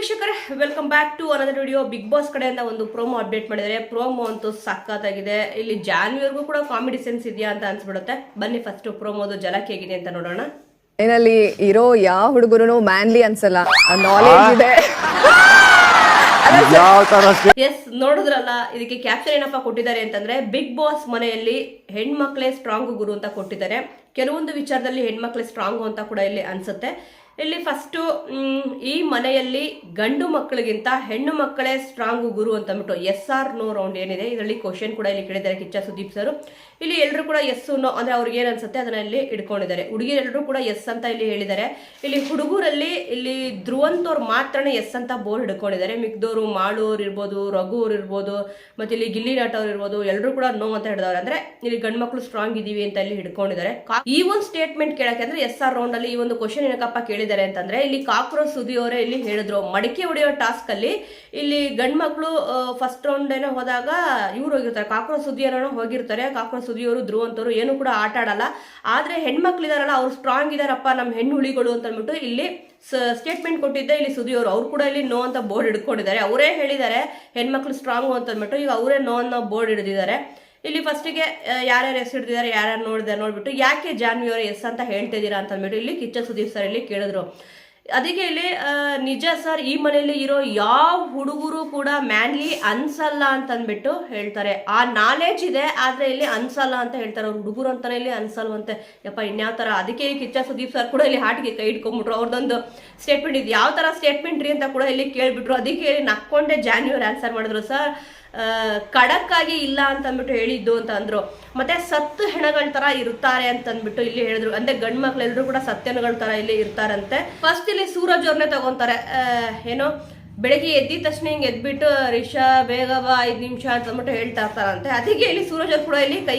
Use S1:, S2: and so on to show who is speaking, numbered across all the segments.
S1: ವೀಕ್ಷಕರೇ, welcome back to another video. Bigg Boss ಕಡೆಯಿಂದ ಒಂದು ಪ್ರೋಮೋ ಅಪ್ಡೇಟ್ ಮಾಡಿದರೆ. ಪ್ರೋಮೋ ಅಂತೂ ಸಖತ್ತಾಗಿದೆ. ಇಲ್ಲಿ ಜಾನ್ವಿಯರ್ಗೂ ಕೂಡ ಕಾಮಿಡಿ ಸೆನ್ಸ್ ಇದೆಯಾ ಅಂತ ಅನ್ಸ್ಬಿಡುತ್ತೆ. ಬನ್ನಿ ಫಸ್ಟ್ ಪ್ರೋಮೋದು ಜಲಕ್ ಹೇಗಿದೆ ಅಂತ ನೋಡೋಣ.
S2: ಏನಲ್ಲಿ ಇರೋ ಯಾವ ಹುಡುಗರು ಮ್ಯಾನ್ಲಿ ಅನ್ಸಲ್ಲ, ನಾಲೆಜ್ ಇದೆ.
S1: ಎಸ್, ನೋಡಿದ್ರಲ್ಲ, ಇದಕ್ಕೆ ಕ್ಯಾಪ್ಷನ್ ಏನಪ್ಪಾ ಕೊಟ್ಟಿದ್ದಾರೆ ಅಂತಂದ್ರೆ, ಬಿಗ್ ಬಾಸ್ ಮನೆಯಲ್ಲಿ ಹೆಣ್ಮಕ್ಳೇ ಸ್ಟ್ರಾಂಗ್ ಗುರು ಅಂತ ಕೊಟ್ಟಿದ್ದಾರೆ. ಕೆಲವೊಂದು ವಿಚಾರದಲ್ಲಿ ಹೆಣ್ಮಕ್ಳೇ ಸ್ಟ್ರಾಂಗ್ ಅಂತ ಕೂಡ ಇಲ್ಲಿ ಅನ್ಸುತ್ತೆ. ಇಲ್ಲಿ ಫಸ್ಟು ಈ ಮನೆಯಲ್ಲಿ ಗಂಡು ಮಕ್ಕಳಿಗಿಂತ ಹೆಣ್ಣು ಮಕ್ಕಳೇ ಸ್ಟ್ರಾಂಗ್ ಗುರು ಅಂತ ಅಂದ್ಬಿಟ್ಟು ಎಸ್ ಆರ್ ನೋ ರೌಂಡ್ ಏನಿದೆ ಇದರಲ್ಲಿ ಕ್ವಶನ್ ಕೂಡ ಇಲ್ಲಿ ಕೇಳಿದ್ದಾರೆ ಕಿಚ್ಚ ಸುದೀಪ್ ಸರ್. ಇಲ್ಲಿ ಎಲ್ಲರೂ ಕೂಡ ಎಸ್ ನೋ ಅಂದ್ರೆ ಅವ್ರಿಗೆ ಏನ್ ಅನ್ಸುತ್ತೆ ಅದನ್ನ ಇಲ್ಲಿ ಇಟ್ಕೊಂಡಿದ್ದಾರೆ. ಹುಡುಗಿರೆಲ್ಲರೂ ಕೂಡ ಎಸ್ ಅಂತ ಇಲ್ಲಿ ಹೇಳಿದ್ದಾರೆ. ಇಲ್ಲಿ ಹುಡುಗರಲ್ಲಿ ಇಲ್ಲಿ ಧ್ರುವಂತವ್ರು ಮಾತ್ರನೇ ಎಸ್ ಅಂತ ಬೋರ್ಡ್ ಹಿಡ್ಕೊಂಡಿದ್ದಾರೆ. ಮಿಕ್ದವರು ಮಾಳೂರ್ ಇರ್ಬೋದು, ರಘು ಅವ್ರು ಇರ್ಬೋದು, ಮತ್ತೆ ಇಲ್ಲಿ ಗಿಲ್ಲಿ ನಟ ಅವ್ರು ಇರ್ಬೋದು, ಎಲ್ಲರೂ ಕೂಡ ನೋ ಅಂತ ಹಿಡಿದವ್ರೆ. ಅಂದ್ರೆ ಇಲ್ಲಿ ಗಂಡು ಮಕ್ಕಳು ಸ್ಟ್ರಾಂಗ್ ಇದೀವಿ ಅಂತ ಇಲ್ಲಿ ಹಿಡ್ಕೊಂಡಿದ್ದಾರೆ. ಈ ಒಂದು ಸ್ಟೇಟ್ಮೆಂಟ್ ಕೇಳಕ್ಕೆ ಅಂದ್ರೆ ಎಸ್ ಆರ್ ರೌಂಡ್ ಅಲ್ಲಿ ಈ ಒಂದು ಕ್ವಶನ್ ಏನಕ್ಕಪ್ಪ ಕೇಳಿದ್ದಾರೆ ಅಂತಂದ್ರೆ, ಇಲ್ಲಿ ಕಾಕ್ರೋಚ್ ಸುದ್ದಿ ಅವರೇ ಇಲ್ಲಿ ಹೇಳಿದ್ರು, ಮಡಿಕೆ ಹೊಡೆಯೋ ಟಾಸ್ಕ್ ಅಲ್ಲಿ ಇಲ್ಲಿ ಗಂಡ್ ಮಕ್ಳು ಫಸ್ಟ್ ರೌಂಡ್ ಏನೋ ಹೋದಾಗ ಇವ್ರು ಹೋಗಿರ್ತಾರೆ, ಕಾಕ್ರೋಚ್ ಸುದ್ದಿ ಏನೋ ಹೋಗಿರ್ತಾರೆ. ಕಾಕ್ರೋಚ್ ಸುದ್ದಿಯವರು ಧ್ರುವಂತವರು ಏನು ಕೂಡ ಆಟ ಆಡಲ್ಲ. ಆದ್ರೆ ಹೆಣ್ಮಕ್ಳು ಇದಾರಲ್ಲ ಅವ್ರು ಸ್ಟ್ರಾಂಗ್ ಇದಾರಪ್ಪ ನಮ್ಮ ಹೆಣ್ಣು ಹುಳಿಗಳು ಅಂತ ಅಂದ್ಬಿಟ್ಟು ಇಲ್ಲಿ ಸ್ಟೇಟ್ಮೆಂಟ್ ಕೊಟ್ಟಿದ್ದೆ ಇಲ್ಲಿ ಸುದ್ದಿಯವರು. ಅವ್ರು ಕೂಡ ಇಲ್ಲಿ ನೋ ಅಂತ ಬೋರ್ಡ್ ಹಿಡ್ಕೊಂಡಿದ್ದಾರೆ. ಅವರೇ ಹೇಳಿದ್ದಾರೆ ಹೆಣ್ಮಕ್ಳು ಸ್ಟ್ರಾಂಗ್ ಅಂತ ಅಂದ್ಬಿಟ್ಟು. ಈಗ ಅವರೇ ನೋ ಅನ್ನೋ ಬೋರ್ಡ್ ಹಿಡಿದಿದ್ದಾರೆ. ಇಲ್ಲಿ ಫಸ್ಟಿಗೆ ಯಾರ್ಯಾರು ಎಸ್ ಹಿಡಿದಿದ್ದಾರೆ, ಯಾರ್ಯಾರು ನೋಡ್ಬಿಟ್ಟು ಯಾಕೆ ಜಾನ್ವಿ ಅವರು ಎಸ್ ಅಂತ ಹೇಳ್ತಿದ್ದೀರಾ ಅಂತ ಅಂದ್ಬಿಟ್ಟು ಇಲ್ಲಿ ಕಿಚ್ಚ ಸುದೀಪ್ ಸರ್ ಇಲ್ಲಿ ಕೇಳಿದ್ರು. ಅದಕ್ಕೆ ಇಲ್ಲಿ ನಿಜ ಸರ್, ಈ ಮನೆಯಲ್ಲಿ ಇರೋ ಯಾವ ಹುಡುಗರು ಕೂಡ ಮ್ಯಾನ್ಲಿ ಅನ್ಸಲ್ಲ ಅಂತ ಅಂದ್ಬಿಟ್ಟು ಹೇಳ್ತಾರೆ. ಆ ನಾಲೆಜ್ ಇದೆ, ಆದ್ರೆ ಇಲ್ಲಿ ಅನ್ಸಲ್ಲ ಅಂತ ಹೇಳ್ತಾರೆ. ಅವ್ರು ಹುಡುಗರು ಅಂತಾನೆ ಇಲ್ಲಿ ಅನ್ಸಲ್ವಂತೆ. ಯಪ್ಪ ಇನ್ಯಾವ ತರ. ಅದಕ್ಕೆ ಕಿಚ್ಚ ಸುದೀಪ್ ಸರ್ ಕೂಡ ಇಲ್ಲಿ ಹಾಟಿಗೆ ಕೈ ಇಟ್ಕೊಂಡ್ಬಿಟ್ರು. ಅವ್ರದ್ದೊಂದು ಸ್ಟೇಟ್ಮೆಂಟ್ ಇದು ಯಾವ ತರ ಸ್ಟೇಟ್ಮೆಂಟ್ ರೀ ಅಂತ ಕೂಡ ಇಲ್ಲಿ ಕೇಳ್ಬಿಟ್ರು. ಅದಕ್ಕೆ ಇಲ್ಲಿ ನಕ್ಕೊಂಡೆ ಜಾನ್ವಿ ಅವ್ರು ಆನ್ಸರ್ ಮಾಡಿದ್ರು. ಸರ್ ಖಡಕ್ ಆಗಿ ಇಲ್ಲ ಅಂತ ಅಂದ್ಬಿಟ್ಟು ಹೇಳಿದ್ದು ಅಂತ ಅಂದ್ರು. ಮತ್ತೆ ಸತ್ತು ಹೆಣಗಳ ತರ ಇರುತ್ತಾರೆ ಅಂತ ಅಂದ್ಬಿಟ್ಟು ಇಲ್ಲಿ ಹೇಳಿದ್ರು. ಅಂದ್ರೆ ಗಂಡ್ ಮಕ್ಳೆಲ್ಲರೂ ಕೂಡ ಸತ್ಯನಗಳ ತರ ಇಲ್ಲಿ ಇರ್ತಾರಂತೆ. ಫಸ್ಟ್ ಇಲ್ಲಿ ಸೂರಜ್ ಅವ್ರನ್ನೇ ತಗೊಂತಾರೆ. ಏನೋ ಬೆಳಗ್ಗೆ ಎದ್ದಿದ ತಕ್ಷಣ ಹಿಂಗೆ ಎದ್ಬಿಟ್ಟು ರಿಷಾ ಬೇಗ ಬಾ 5 ನಿಮಿಷ ಅಂತ ಅಂದ್ಬಿಟ್ಟು ಹೇಳ್ತಾ ಇರ್ತಾರಂತೆ. ಅದಕ್ಕೆ ಇಲ್ಲಿ ಸೂರಜ್ ಅವ್ರು ಕೂಡ ಇಲ್ಲಿ ಕೈ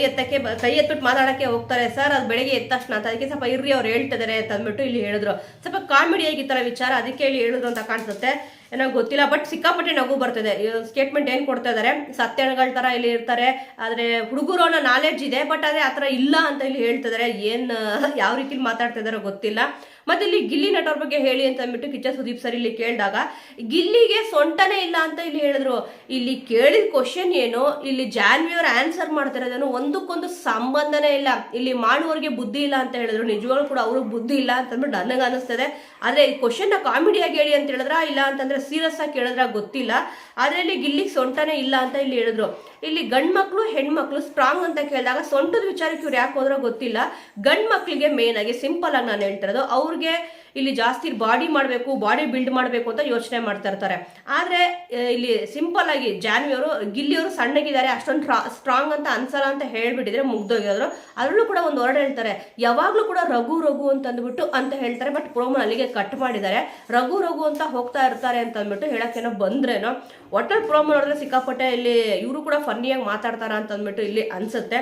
S1: ಎತ್ಬಿಟ್ಟು ಮಾತಾಡಕ್ಕೆ ಹೋಗ್ತಾರೆ. ಸರ್ ಅದು ಬೆಳಗ್ಗೆ ಎದ್ದ ತಕ್ಷಣ ಅಂತ. ಅದಕ್ಕೆ ಸ್ವಲ್ಪ ಇರ್ರಿ ಅವ್ರು ಹೇಳ್ತಿದ್ದಾರೆ ಅಂತ ಅಂದ್ಬಿಟ್ಟು ಇಲ್ಲಿ ಹೇಳಿದ್ರು. ಸ್ವಲ್ಪ ಕಾಮಿಡಿಯಾಗಿ ಈ ತರ ವಿಚಾರ ಅದಕ್ಕೆ ಇಲ್ಲಿ ಹೇಳಿದ್ರು ಅಂತ ಕಾಣಿಸುತ್ತೆ. ಏನೋ ಗೊತ್ತಿಲ್ಲ, ಬಟ್ ಸಿಕ್ಕಾಪಟ್ಟೆ ನಗು ಬರ್ತದೆ. ಸ್ಟೇಟ್ಮೆಂಟ್ ಏನ್ ಕೊಡ್ತಾ ಇದಾರೆ, ಸತ್ಯಗಳ ತರ ಇಲ್ಲಿ ಇರ್ತಾರೆ, ಆದ್ರೆ ಹುಡುಗರು ಅನ್ನೋ ನಾಲೆಡ್ಜ್ ಇದೆ, ಬಟ್ ಅದೇ ಆತರ ಇಲ್ಲ ಅಂತ ಇಲ್ಲಿ ಹೇಳ್ತಿದಾರೆ. ಏನ್ ಯಾವ ರೀತಿ ಮಾತಾಡ್ತಾ ಇದಾರೋ ಗೊತ್ತಿಲ್ಲ. ಮತ್ತೆ ಇಲ್ಲಿ ಗಿಲ್ಲಿ ನಟವ್ರ ಬಗ್ಗೆ ಹೇಳಿ ಅಂತ ಅಂದ್ಬಿಟ್ಟು ಕಿಚ್ಚ ಸುದೀಪ್ ಸರ್ ಇಲ್ಲಿ ಕೇಳಿದಾಗ ಗಿಲ್ಲಿಗೆ ಸೊಂಟನೇ ಇಲ್ಲ ಅಂತ ಇಲ್ಲಿ ಹೇಳಿದ್ರು. ಇಲ್ಲಿ ಕೇಳಿದ ಕ್ವಶನ್ ಏನು, ಇಲ್ಲಿ ಜಾನ್ವಿ ಅವ್ರ ಆನ್ಸರ್ ಮಾಡ್ತಿರೋದೇನು ಒಂದಕ್ಕೊಂದು ಸಂಬಂಧನೇ ಇಲ್ಲ. ಇಲ್ಲಿ ಮಾಡುವವರಿಗೆ ಬುದ್ಧಿ ಇಲ್ಲ ಅಂತ ಹೇಳಿದ್ರು. ನಿಜವಾಗ್ಲೂ ಕೂಡ ಅವ್ರಿಗೆ ಬುದ್ಧಿ ಇಲ್ಲ ಅಂತ ಅಂದ್ಬಿಟ್ಟು ನನಗೆ ಅನಿಸ್ತದೆ. ಆದ್ರೆ ಈ ಕ್ವಶನ್ ನ ಕಾಮಿಡಿಯಾಗಿ ಹೇಳಿ ಅಂತ ಹೇಳಿದ್ರ, ಇಲ್ಲ ಅಂತಂದ್ರೆ ಸೀರಿಯಸ್ ಆಗಿ ಕೇಳಿದ್ರ ಗೊತ್ತಿಲ್ಲ. ಆದ್ರೆ ಇಲ್ಲಿ ಗಿಲ್ಲಿಗೆ ಸೊಂಟನೇ ಇಲ್ಲ ಅಂತ ಇಲ್ಲಿ ಹೇಳಿದ್ರು. ಇಲ್ಲಿ ಗಂಡ್ ಮಕ್ಳು ಹೆಣ್ಮಕ್ಳು ಸ್ಟ್ರಾಂಗ್ ಅಂತ ಕೇಳಿದಾಗ ಸೊಂಟದ ವಿಚಾರಕ್ಕೆ ಇವ್ರು ಯಾಕೆ ಹೋದ್ರೋ ಗೊತ್ತಿಲ್ಲ. ಗಂಡ್ ಮಕ್ಳಿಗೆ ಮೇನ್ ಆಗಿ ಸಿಂಪಲ್ ಆಗಿ ನಾನು ಹೇಳ್ತಿರೋದು, ಅವ್ರಿಗೆ ಇಲ್ಲಿ ಜಾಸ್ತಿ ಬಾಡಿ ಮಾಡಬೇಕು, ಬಾಡಿ ಬಿಲ್ಡ್ ಮಾಡಬೇಕು ಅಂತ ಯೋಚನೆ ಮಾಡ್ತಾ ಇರ್ತಾರೆ. ಆದ್ರೆ ಇಲ್ಲಿ ಸಿಂಪಲ್ ಆಗಿ ಜಾನ್ವಿ ಅವರು ಗಿಲ್ಲಿಯವರು ಸಣ್ಣಗಿದ್ದಾರೆ, ಅಷ್ಟೊಂದು ಸ್ಟ್ರಾಂಗ್ ಅಂತ ಅನ್ಸಲ್ಲ ಅಂತ ಹೇಳ್ಬಿಟ್ಟಿದ್ರೆ ಮುಗ್ದೋಗಿದ್ರು. ಅದರಲ್ಲೂ ಕೂಡ ಒಂದು ವರ್ಡ್ ಹೇಳ್ತಾರೆ, ಯಾವಾಗ್ಲೂ ಕೂಡ ರಘು ರಘು ಅಂತ ಅಂದ್ಬಿಟ್ಟು ಅಂತ ಹೇಳ್ತಾರೆ. ಬಟ್ ಪ್ರೋಮೋ ಅಲ್ಲಿಗೆ ಕಟ್ ಮಾಡಿದ್ದಾರೆ. ರಘು ರಘು ಅಂತ ಹೋಗ್ತಾ ಇರ್ತಾರೆ ಅಂತ ಅಂದ್ಬಿಟ್ಟು ಹೇಳಕ್ಕೇನೋ ಬಂದ್ರೇನೋ. ಒಟ್ಟಲ್ಲಿ ಪ್ರೋಮೋ ನೋಡಿದ್ರೆ ಸಿಕ್ಕಾಪಟ್ಟೆ ಇಲ್ಲಿ ಇವರು ಕೂಡ ಫನ್ನಿಯಾಗಿ ಮಾತಾಡ್ತಾರ ಅಂತ ಅಂದ್ಬಿಟ್ಟು ಇಲ್ಲಿ ಅನ್ಸುತ್ತೆ.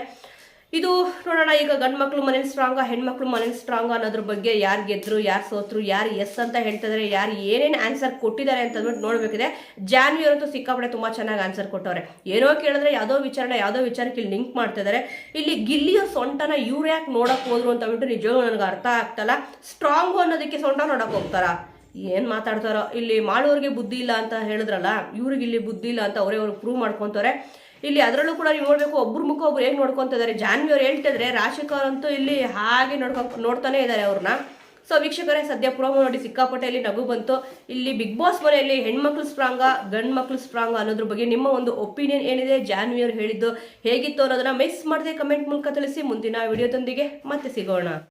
S1: ಇದು ನೋಡೋಣ. ಈಗ ಗಂಡು ಮಕ್ಳು ಮನೇಲಿ ಸ್ಟ್ರಾಂಗ್, ಹೆಣ್ಮಕ್ಳು ಮನೇಲಿ ಸ್ಟ್ರಾಂಗ್ ಅನ್ನೋದ್ರ ಬಗ್ಗೆ ಯಾರು ಗೆದ್ರು, ಯಾರು ಸೋತ್ರು, ಯಾರು ಎಸ್ ಅಂತ ಹೇಳ್ತಿದ್ದಾರೆ, ಯಾರು ಏನೇನು ಆನ್ಸರ್ ಕೊಟ್ಟಿದ್ದಾರೆ ಅಂತ ಅಂದ್ಬಿಟ್ಟು ನೋಡ್ಬೇಕಿದೆ. ಜಾನ್ವಿ ಅವರಂತೂ ಸಿಕ್ಕಾಪಟ್ಟೆ ತುಂಬಾ ಚೆನ್ನಾಗಿ ಆನ್ಸರ್ ಕೊಟ್ಟವ್ರೆ. ಏನೋ ಕೇಳಿದ್ರೆ ಯಾವುದೋ ವಿಚಾರಕ್ಕೆ ಇಲ್ಲಿ ಲಿಂಕ್ ಮಾಡ್ತಿದ್ದಾರೆ. ಇಲ್ಲಿ ಗಿಲ್ಲಿಯ ಸೊಂಟನ ಇವ್ರು ಯಾಕೆ ನೋಡಕ್ ಹೋದ್ರು ಅಂತ ಅಂದ್ಬಿಟ್ಟು ನಿಜವಾಗ್ಲೂ ನನಗೆ ಅರ್ಥ ಆಗ್ತಲ್ಲ. ಸ್ಟ್ರಾಂಗು ಅನ್ನೋದಕ್ಕೆ ಸೊಂಟ ನೋಡಕ್ ಹೋಗ್ತಾರ, ಏನ್ ಮಾತಾಡ್ತಾರೋ. ಇಲ್ಲಿ ಮಾಡೋರಿಗೆ ಬುದ್ಧಿ ಇಲ್ಲ ಅಂತ ಹೇಳಿದ್ರಲ್ಲ, ಇವ್ರಿಗೆ ಇಲ್ಲಿ ಬುದ್ಧಿ ಇಲ್ಲ ಅಂತ ಅವ್ರಿಗೆ ಪ್ರೂವ್ ಮಾಡ್ಕೊಂತಾರೆ. ಇಲ್ಲಿ ಅದರಲ್ಲೂ ಕೂಡ ನೀವು ನೋಡ್ಬೇಕು, ಒಬ್ರು ಮುಖ ಒಬ್ರು ಹೇಗೆ ನೋಡ್ಕೊಂತ ಇದಾರೆ. ಜಾನ್ವಿ ಅವ್ರು ಹೇಳ್ತಿದ್ರೆ ರಾಶಿಕಾ ಅಂತೂ ಇಲ್ಲಿ ಹಾಗೆ ನೋಡ್ತಾನೆ ಇದ್ದಾರೆ ಅವ್ರನ್ನ. ಸೊ ವೀಕ್ಷಕರೇ, ಸದ್ಯ ಪ್ರೋಮೋ ನೋಡಿ ಸಿಕ್ಕಾಪಟ್ಟೆ ಇಲ್ಲಿ ನಗು ಬಂತು. ಇಲ್ಲಿ ಬಿಗ್ ಬಾಸ್ ಮನೆಯಲ್ಲಿ ಹೆಣ್ಮಕ್ಳು ಸ್ಟ್ರಾಂಗ ಗಂಡ್ ಮಕ್ಳು ಸ್ಟ್ರಾಂಗ್ ಅನ್ನೋದ್ರ ಬಗ್ಗೆ ನಿಮ್ಮ ಒಂದು ಒಪಿನಿಯನ್ ಏನಿದೆ, ಜಾನ್ವಿ ಅವ್ರು ಹೇಳಿದ್ದು ಹೇಗಿತ್ತು ಅನ್ನೋದನ್ನ ಮಿಸ್ ಮಾಡದೆ ಕಮೆಂಟ್ ಮೂಲಕ ತಿಳಿಸಿ. ಮುಂದಿನ ವಿಡಿಯೋದೊಂದಿಗೆ ಮತ್ತೆ ಸಿಗೋಣ.